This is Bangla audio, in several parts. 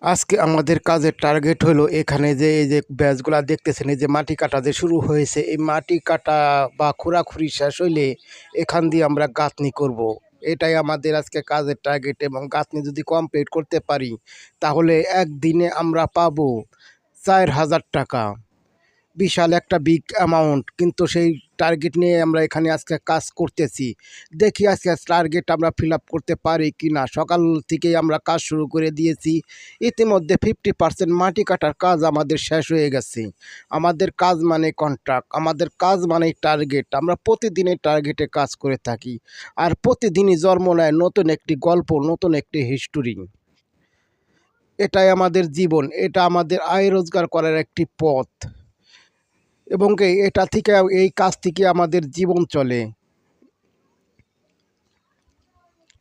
আজকে আমাদের কাজের টার্গেট হলো এখানে যে এই যে ব্যাচগুলা দেখতেছেন, এই যে মাটি কাটা যে শুরু হয়েছে, এই মাটি কাটা বা খোঁড়াখুড়ি শেষ হইলে এখান দিয়ে আমরা গাঁথনি করব। এটাই আমাদের আজকে কাজের টার্গেট, এবং গাঁথনি যদি কমপ্লিট করতে পারি তাহলে একদিনে আমরা পাবো 4,000 টাকা। বিশাল একটা বিগ অ্যামাউন্ট, কিন্তু সেই টার্গেট নিয়ে আমরা এখানে আজকে কাজ করতেছি। দেখি আজকে টার্গেট আমরা ফিল আপ করতে পারি কি না। সকাল থেকেই আমরা কাজ শুরু করে দিয়েছি। ইতিমধ্যে 50% মাটি কাটার কাজ আমাদের শেষ হয়ে গেছে। আমাদের কাজ মানে কন্ট্রাক্ট, আমাদের কাজ মানে টার্গেট। আমরা প্রতিদিনের টার্গেটে কাজ করে থাকি, আর প্রতিদিনই জন্ম নেয় নতুন একটি গল্প, নতুন একটি হিস্টোরি। এটাই আমাদের জীবন, এটা আমাদের আয় রোজগার করার একটি পথ, এবং এটা থেকে, এই কাজ থেকে আমাদের জীবন চলে।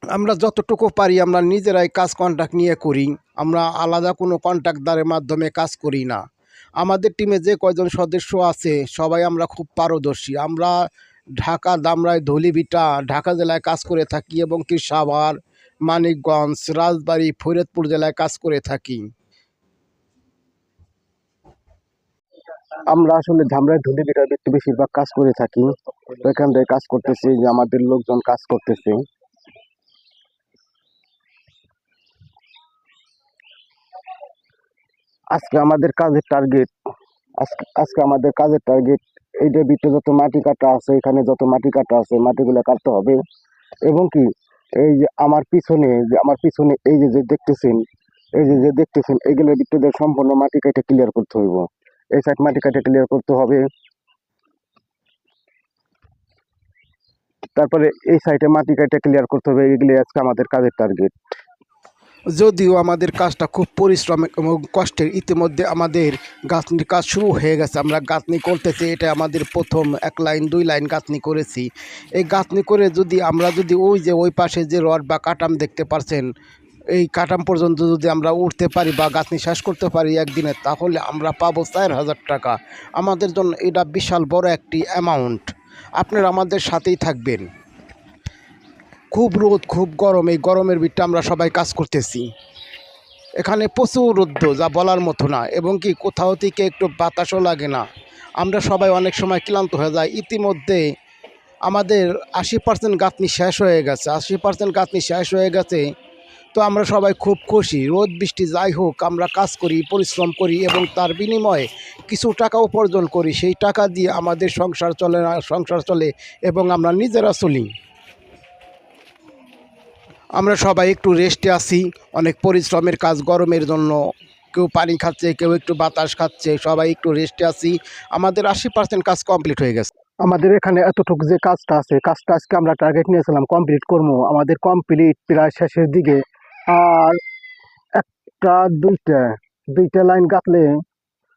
আমরা যতটুকু পারি আমরা নিজেরাই কাজ কন্ট্রাক্ট নিয়ে করি। আমরা আলাদা কোনো কন্ট্রাক্টদারের মাধ্যমে কাজ করি না। আমাদের টিমে যে কয়জন সদস্য আছে সবাই আমরা খুব পারদর্শী। আমরা ঢাকা, ধামরাই, ধুলিভিটা, ঢাকা জেলায় কাজ করে থাকি, এবং কি সাভার, মানিকগঞ্জ, রাজবাড়ী, ফরিদপুর জেলায় কাজ করে থাকি। আমরা আসলে ধামরাই, ধুলিভিটা একটু বেশিরভাগ কাজ করে থাকি। তো এখান থেকে কাজ করতেছি, যে আমাদের লোকজন কাজ করতেছে। আজকে আমাদের কাজের টার্গেট, আজকে আমাদের কাজের টার্গেট, এই যে ভিতরে যত মাটি কাটা আছে, এখানে যত মাটি কাটা আছে মাটিগুলো কাটতে হবে। এবং কি এই যে আমার পিছনে এই যে যে দেখতেছেন, এইগুলোর ভিতরে সম্পূর্ণ মাটি কাটে ক্লিয়ার করতে হইব। এই সাইড মাটি কাটে ক্লিয়ার করতে হবে, তারপরে এই সাইডে মাটি কাটে ক্লিয়ার করতে হবে। এগুলি আজকে আমাদের কাজের টার্গেট। যদিও আমাদের কাজটা খুব পরিশ্রম এবং কষ্টের, ইতিমধ্যে আমাদের গাঁথনির কাজ শুরু হয়ে গেছে। আমরা গাঁথনি করতেছি, এটা আমাদের প্রথম 1 লাইন 2 লাইন গাঁথনি করেছি। এই গাঁথনি করে যদি ওই যে ওই পাশে যে রড বা কাটাম দেখতে পাচ্ছেন, এই কাটাম পর্যন্ত যদি আমরা উঠতে পারি বা গাঁথনি শেষ করতে পারি একদিনে, তাহলে আমরা পাবো 4,000 টাকা। আমাদের জন্য এটা বিশাল বড় একটি অ্যামাউন্ট। আপনারা আমাদের সাথেই থাকবেন। খুব রোদ, খুব গরম, এই গরমের ভিতরে আমরা সবাই কাজ করতেছি। এখানে প্রচুর রৌদ্র, যা বলার মতো না, এবং কি কোথাও থেকে একটু বাতাসও লাগে না। আমরা সবাই অনেক সময় ক্লান্ত হয়ে যাই। ইতিমধ্যে আমাদের 80% গাঁথনি শেষ হয়ে গেছে, 80% গাঁথনি শেষ হয়ে গেছে। তো আমরা সবাই খুব খুশি। রোদ বৃষ্টি যাই হোক, আমরা কাজ করি, পরিশ্রম করি, এবং তার বিনিময়ে কিছু টাকা উপার্জন করি। সেই টাকা দিয়ে আমাদের সংসার চলে, এবং আমরা নিজেরা চলি। আমরা সবাই একটু রেস্টে আছি। অনেক পরিশ্রমের কাজ, গরমের জন্য কেউ পানি খাচ্ছে, কেউ একটু বাতাস খাচ্ছে, সবাই একটু রেস্টে আছি। আমাদের 80% কাজ কমপ্লিট হয়ে গেছে। আমাদের এখানে এতটুকু যে কাজটা আছে, কাজটা আজকে আমরা টার্গেট নিয়েছিলাম কমপ্লিট করবো। আমাদের কমপ্লিট প্রায় শেষের দিকে। আর একটা দুইটা লাইন গাঁথলে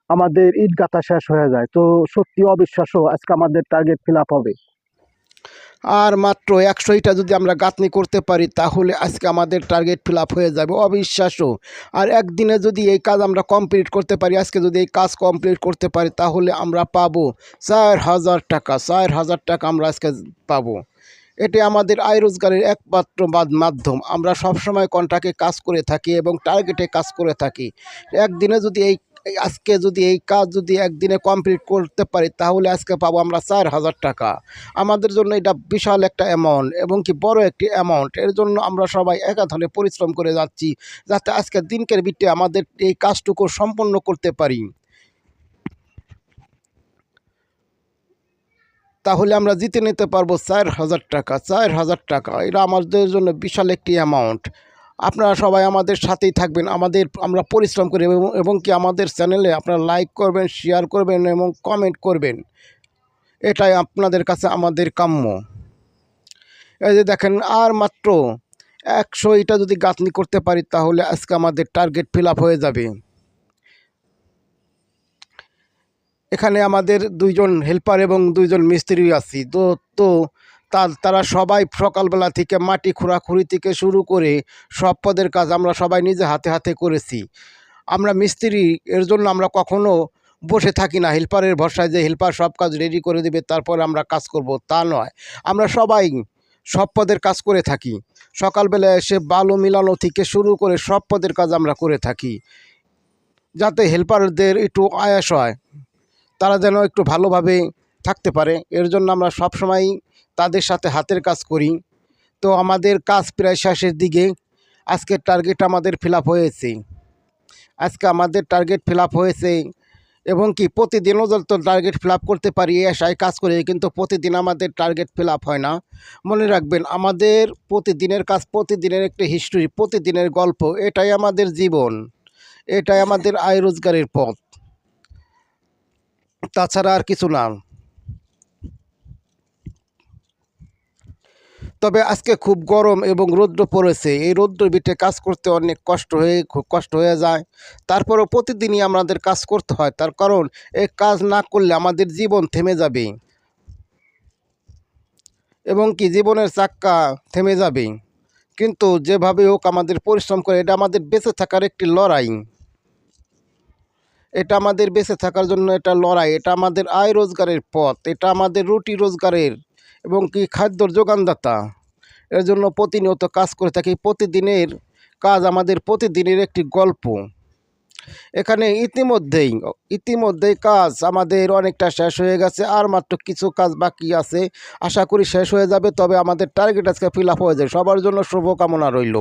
আমাদের ইট গাঁথা শেষ হয়ে যায়। তো সত্যি অবিশ্বাস্য, আজকে আমাদের টার্গেট ফিল আপ হবে। আর মাত্র 100টা যদি আমরা গাঁথনি করতে পারি তাহলে আজকে আমাদের টার্গেট ফিল আপ হয়ে যাবে। অবিশ্বাস্য। আর একদিনে যদি এই কাজ আমরা কমপ্লিট করতে পারি, আজকে যদি এই কাজ কমপ্লিট করতে পারি, তাহলে আমরা পাবো 4,000 টাকা। 4,000 টাকা আমরা আজকে পাবো। এটি আমাদের আয় রোজগারের একমাত্র মাধ্যম। আমরা সবসময় কন্ট্রাক্টে কাজ করে থাকি এবং টার্গেটে কাজ করে থাকি। একদিনে যদি আজকে যদি এই কাজ যদি একদিনে কমপ্লিট করতে পারি, তাহলে আজকে পাবো আমরা 4,000 টাকা। আমাদের জন্য এটা বিশাল একটা অ্যামাউন্ট, এবং কি বড় একটি অ্যামাউন্ট। এর জন্য আমরা সবাই একাধারে পরিশ্রম করে যাচ্ছি, যাতে আজকের দিনকের ভিত্তিতে আমাদের এই কাজটুকু সম্পন্ন করতে পারি। তাহলে আমরা জিতে নিতে পারবো 4,000 টাকা। 4,000 টাকা, এটা আমাদের জন্য বিশাল একটি অ্যামাউন্ট। আপনারা সবাই আমাদের সাথেই থাকবেন। আমরা পরিশ্রম করি, এবং কি আমাদের চ্যানেলে আপনারা লাইক করবেন, শেয়ার করবেন, এবং কমেন্ট করবেন। এটাই আপনাদের কাছে আমাদের কাম্য। এই যে দেখেন, আর মাত্র 100টা যদি গাঁথনি করতে পারি, তাহলে আজকে আমাদের টার্গেট ফিল আপ হয়ে যাবে। এখানে আমাদের 2জন হেল্পার এবং 2জন মিস্ত্রি আছি। তো তারা সবাই সকালবেলা থেকে মাটি খোঁড়াখুড়ি থেকে শুরু করে সব পদের কাজ আমরা সবাই নিজে হাতে হাতে করেছি। আমরা মিস্ত্রি, এর জন্য আমরা কখনো বসে থাকি না হেল্পারের ভরসায় যে হেল্পার সব কাজ রেডি করে দেবে তারপরে আমরা কাজ করব, তা নয়। আমরা সবাই সব পদের কাজ করে থাকি। সকালবেলা এসে বালু মিলানো থেকে শুরু করে সব পদের কাজ আমরা করে থাকি, যাতে হেল্পারদের একটু আয়াস হয়, তারা যেন একটু ভালোভাবে থাকতে পারে। এর জন্য আমরা সবসময়ই তাদের সাথে হাতের কাজ করি। তো আমাদের কাজ প্রায় শেষের দিকে। আজকের টার্গেট আমাদের ফিল আপ হয়েছে। আজকে আমাদের টার্গেট ফিল আপ হয়েছে, এবং কি প্রতিদিনও যত টার্গেট ফিল আপ করতে পারি এই আশায় কাজ করি, কিন্তু প্রতিদিন আমাদের টার্গেট ফিল আপ হয় না। মনে রাখবেন, আমাদের প্রতিদিনের কাজ, প্রতিদিনের একটি হিস্ট্রি, প্রতিদিনের গল্প, এটাই আমাদের জীবন, এটাই আমাদের আয় রোজগারের পথ, তাছাড়া আর কিছু না। তবে আজকে খুব গরম এবং রৌদ্র পড়েছে। এই রৌদ্র বিটে কাজ করতে অনেক খুব কষ্ট হয়ে যায়। তারপরেও প্রতিদিনই আমাদের কাজ করতে হয়, তার কারণ এই কাজ না করলে আমাদের জীবন থেমে যাবে, এবং কি জীবনের চাক্কা থেমে যাবে। কিন্তু যেভাবে হোক আমাদের পরিশ্রম করে, এটা আমাদের বেঁচে থাকার একটি লড়াই, এটা আমাদের বেঁচে থাকার জন্য এটা লড়াই, এটা আমাদের আয় রোজগারের পথ, এটা আমাদের রুটি রোজগারের এবং কি খাদ্যর যোগানদাতা। এর জন্য প্রতিনিয়ত কাজ করে থাকি। প্রতিদিনের কাজ আমাদের প্রতিদিনের একটি গল্প। এখানে ইতিমধ্যেই কাজ আমাদের অনেকটা শেষ হয়ে গেছে, আর মাত্র কিছু কাজ বাকি আছে। আশা করি শেষ হয়ে যাবে, তবে আমাদের টার্গেট আজকে ফিল আপ হয়ে যায়। সবার জন্য শুভকামনা রইল।